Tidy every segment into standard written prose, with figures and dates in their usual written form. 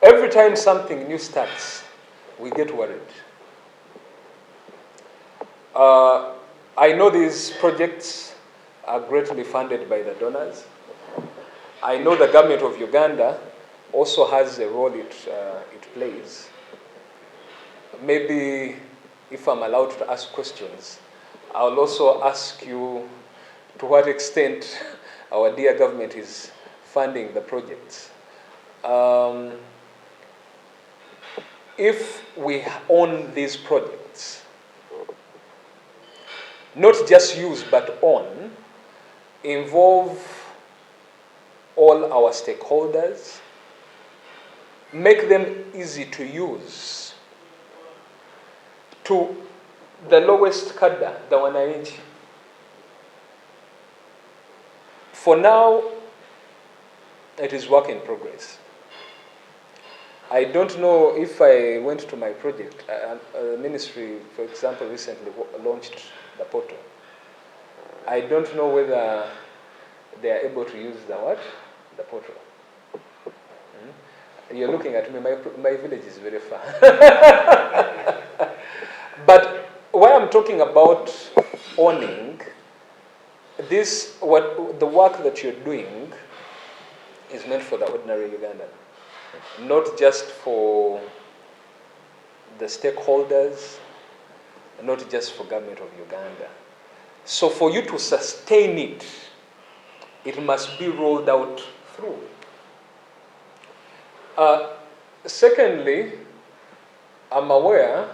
Every time something new starts, we get worried. I know these projects are greatly funded by the donors. I know the government of Uganda also has a role it plays. Maybe if I'm allowed to ask questions, I'll also ask you to what extent our dear government is funding the projects. If we own these projects, not just use but own, involve all our stakeholders, make them easy to use to the lowest cadre, the wananchi. For now, it is work in progress. I don't know if I went to my project. The ministry, for example, recently launched the portal. I don't know whether they are able to use the what? The portal. You're looking at me, my village is very far. But why I'm talking about owning, the work that you're doing is meant for the ordinary Ugandan, not just for the stakeholders, not just for government of Uganda. So for you to sustain it, it must be rolled out through. Secondly, I'm aware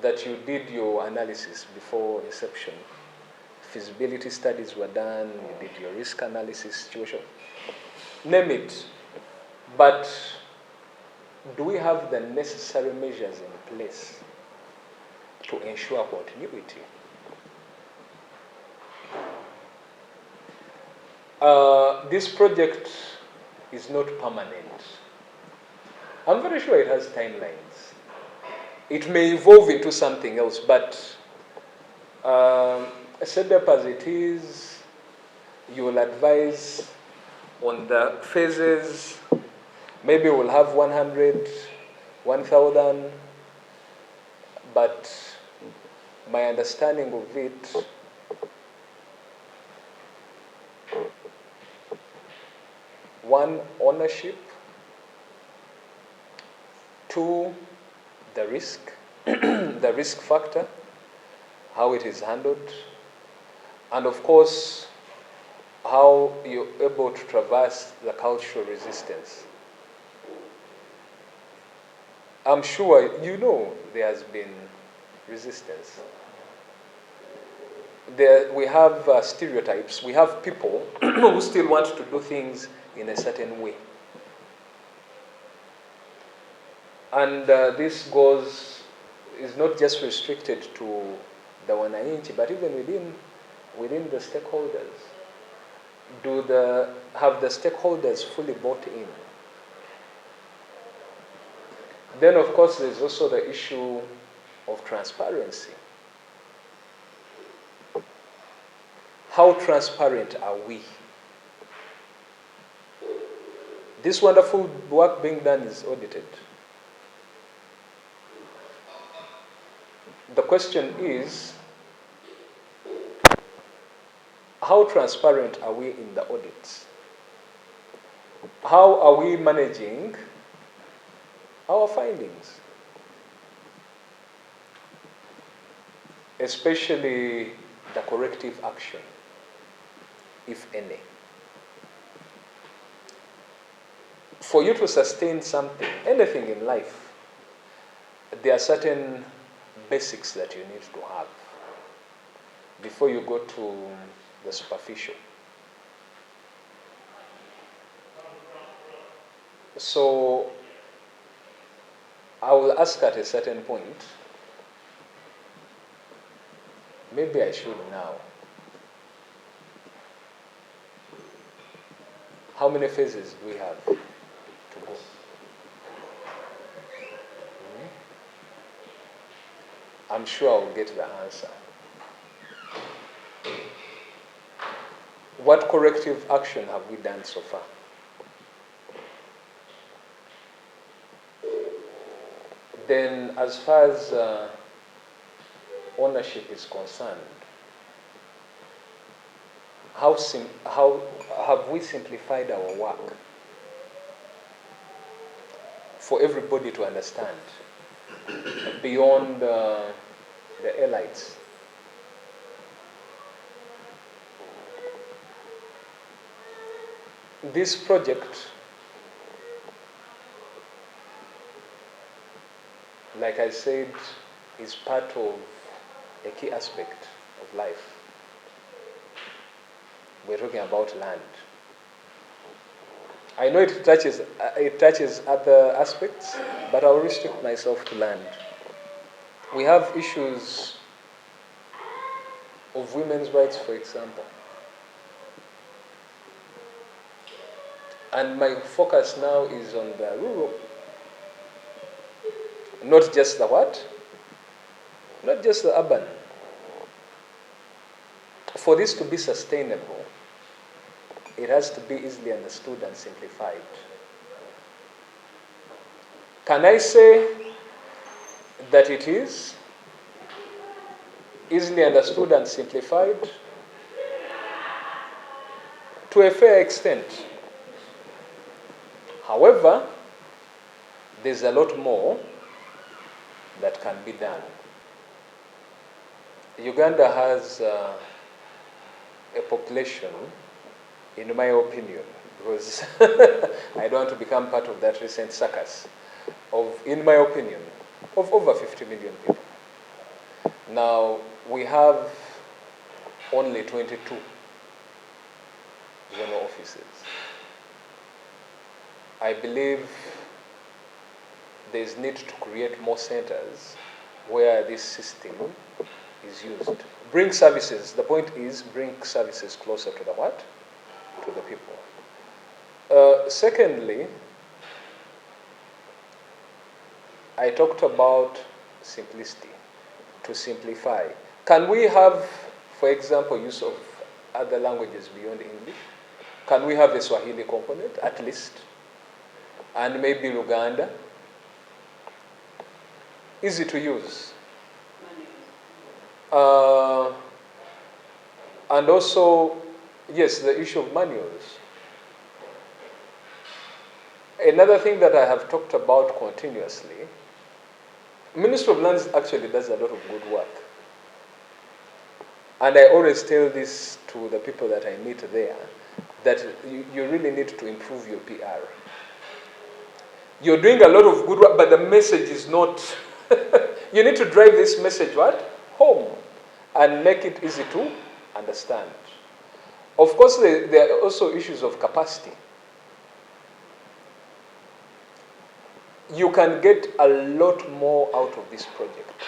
that you did your analysis before inception. Feasibility studies were done, you did your risk analysis situation. Name it. But do we have the necessary measures in place to ensure continuity? This project is not permanent. I'm very sure it has timelines. It may evolve into something else, but set up as it is, you will advise on the phases. Maybe we'll have 100, 1,000, but my understanding of it, one, ownership, two, the risk, the risk factor, how it is handled, and of course, how you're able to traverse the cultural resistance. I'm sure you know there has been resistance. We have stereotypes. We have people who still want to do things in a certain way. And this is not just restricted to the wananchi, but even within the stakeholders. Have the stakeholders fully bought in? Then, of course, there's also the issue of transparency. How transparent are we? This wonderful work being done is audited. The question is, how transparent are we in the audits? How are we managing our findings? Especially the corrective action, if any. For you to sustain something, anything in life, there are certain basics that you need to have before you go to the superficial. So I will ask at a certain point, maybe I should now. How many phases do we have to go? I'm sure I'll get the answer. What corrective action have we done so far? Then as far as ownership is concerned, how have we simplified our work for everybody to understand beyond the elites? This project, like I said, is part of a key aspect of life. We're talking about land. I know it touches other aspects, but I'll restrict myself to land. We have issues of women's rights, for example. And my focus now is on the rural. Not just the what? Not just the urban. For this to be sustainable, it has to be easily understood and simplified. Can I say that it is easily understood and simplified? To a fair extent. However, there's a lot more that can be done. Uganda has a population, in my opinion, because I don't want to become part of that recent circus, in my opinion, of over 50 million people. Now, we have only 22 zonal offices. I believe there's need to create more centers where this system is used. Bring services. The point is bring services closer to the what? To the people. Secondly, I talked about simplicity, to simplify. Can we have, for example, use of other languages beyond English? Can we have a Swahili component, at least? And maybe Uganda? Easy to use. And also, yes, the issue of manuals. Another thing that I have talked about continuously, Ministry of Lands actually does a lot of good work. And I always tell this to the people that I meet there, that you really need to improve your PR. You're doing a lot of good work, but the message is not... You need to drive this message what? Home. And make it easy to understand. Of course, there are also issues of capacity. You can get a lot more out of this project.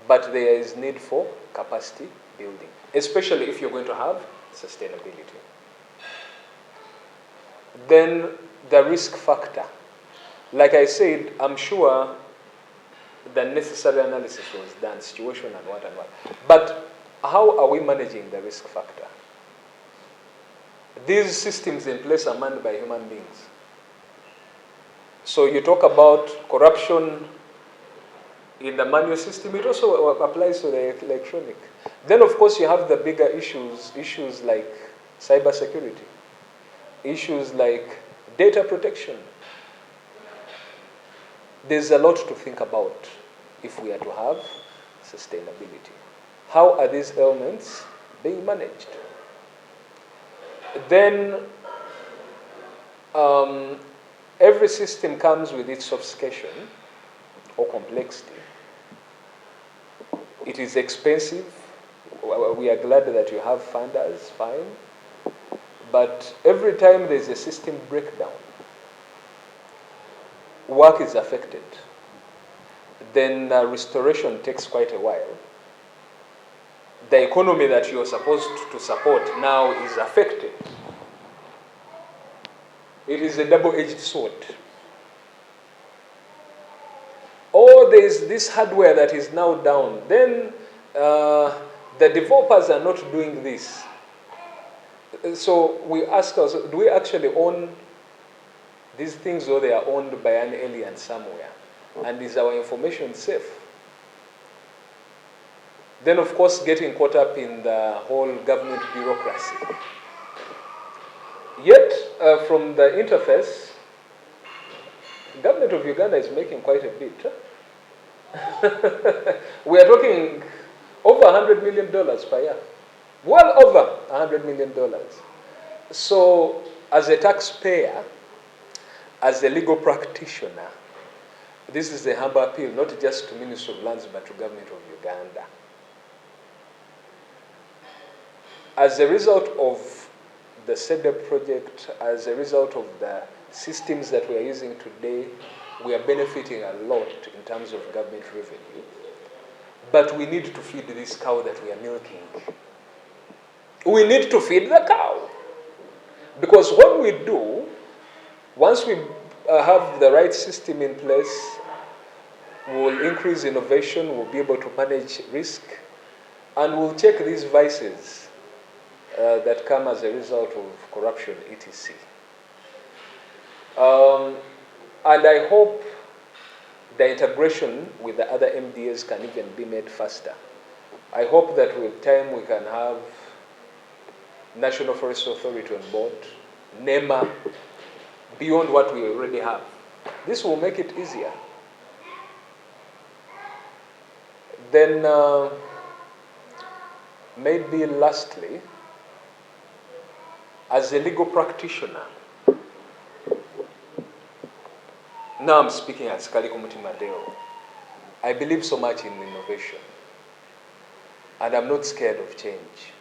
But there is need for capacity building, especially if you're going to have sustainability. Then the risk factor. Like I said, I'm sure the necessary analysis was done, situation and what and what. But how are we managing the risk factor? These systems in place are manned by human beings. So you talk about corruption in the manual system, it also applies to the electronic. Then, of course, you have the bigger issues like cybersecurity, issues like data protection. There's a lot to think about if we are to have sustainability. How are these elements being managed? Then, every system comes with its sophistication or complexity. It is expensive. We are glad that you have funders, fine. But every time there's a system breakdown, work is affected. Then restoration takes quite a while. The economy that you're supposed to support now is affected. It is a double-edged sword. Or there's this hardware that is now down. Then the developers are not doing this. So we ask ourselves, do we actually own These things, though, they are owned by an alien somewhere. And is our information safe? Then, of course, getting caught up in the whole government bureaucracy. Yet, from the interface, the government of Uganda is making quite a bit. We are talking over $100 million per year. Well over $100 million. So, as a taxpayer, as a legal practitioner, this is a humble appeal, not just to Ministry of Lands, but to Government of Uganda. As a result of the SEDEP project, as a result of the systems that we are using today, we are benefiting a lot in terms of government revenue. But we need to feed this cow that we are milking. We need to feed the cow. Because what we do, once we have the right system in place, we will increase innovation, we'll be able to manage risk, and we'll check these vices that come as a result of corruption, etc. And I hope the integration with the other MDAs can even be made faster. I hope that with time we can have National Forest Authority on board, NEMA, beyond what we already have. This will make it easier. Then, maybe lastly, as a legal practitioner, now I'm speaking as Kalikumutima and Co. I believe so much in innovation, and I'm not scared of change.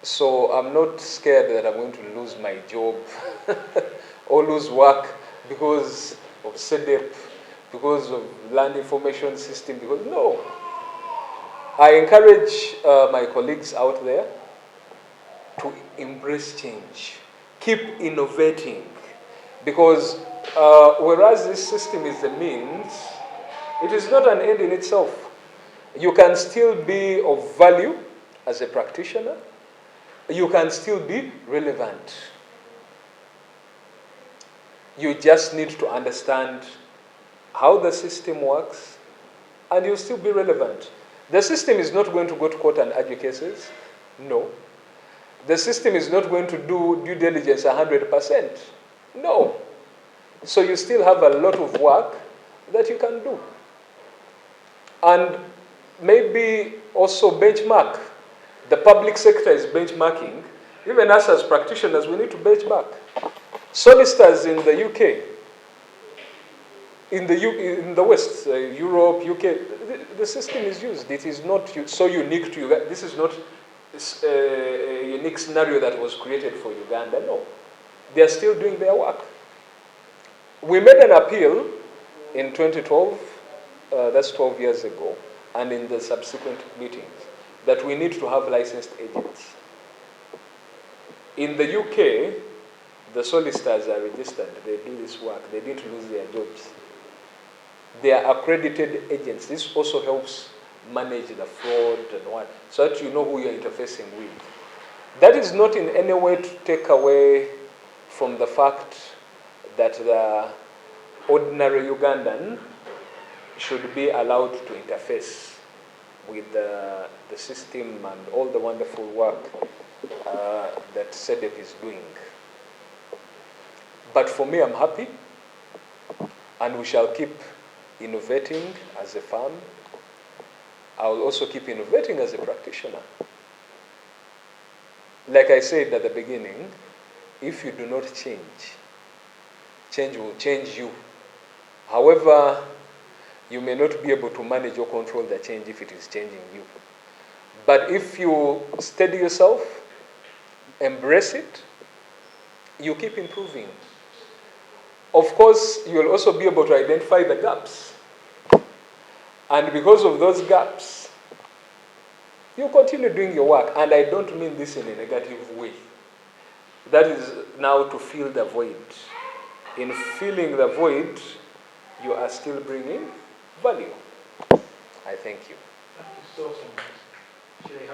So I'm not scared that I'm going to lose my job or lose work because of SEDEP, because of land information system, because no. I encourage my colleagues out there to embrace change, keep innovating, because whereas this system is a means, it is not an end in itself. You can still be of value as a practitioner. You can still be relevant. You just need to understand how the system works, and you'll still be relevant. The system is not going to go to court and argue cases. No. The system is not going to do due diligence 100%. No. So you still have a lot of work that you can do. And maybe also benchmark. The public sector is benchmarking. Even us as practitioners, we need to benchmark. Solicitors in the UK, in the West, Europe, UK, the system is used. It is not so unique to Uganda. This is not a unique scenario that was created for Uganda. No. They are still doing their work. We made an appeal in 2012, that's 12 years ago, and in the subsequent meetings, that we need to have licensed agents. In the UK, the solicitors are registered. They do this work. They didn't lose their jobs. They are accredited agents. This also helps manage the fraud and what, so that you know who you're interfacing with. That is not in any way to take away from the fact that the ordinary Ugandan should be allowed to interface with the system and all the wonderful work that SEDEP is doing. But for me, I'm happy, and we shall keep innovating as a firm. I will also keep innovating as a practitioner. Like I said at the beginning, if you do not change, change will change you. However, you may not be able to manage or control the change if it is changing you. But if you steady yourself, embrace it, you keep improving. Of course, you will also be able to identify the gaps. And because of those gaps, you continue doing your work. And I don't mean this in a negative way. That is now to fill the void. In filling the void, you are still bringing value. I thank you. Thank you so much.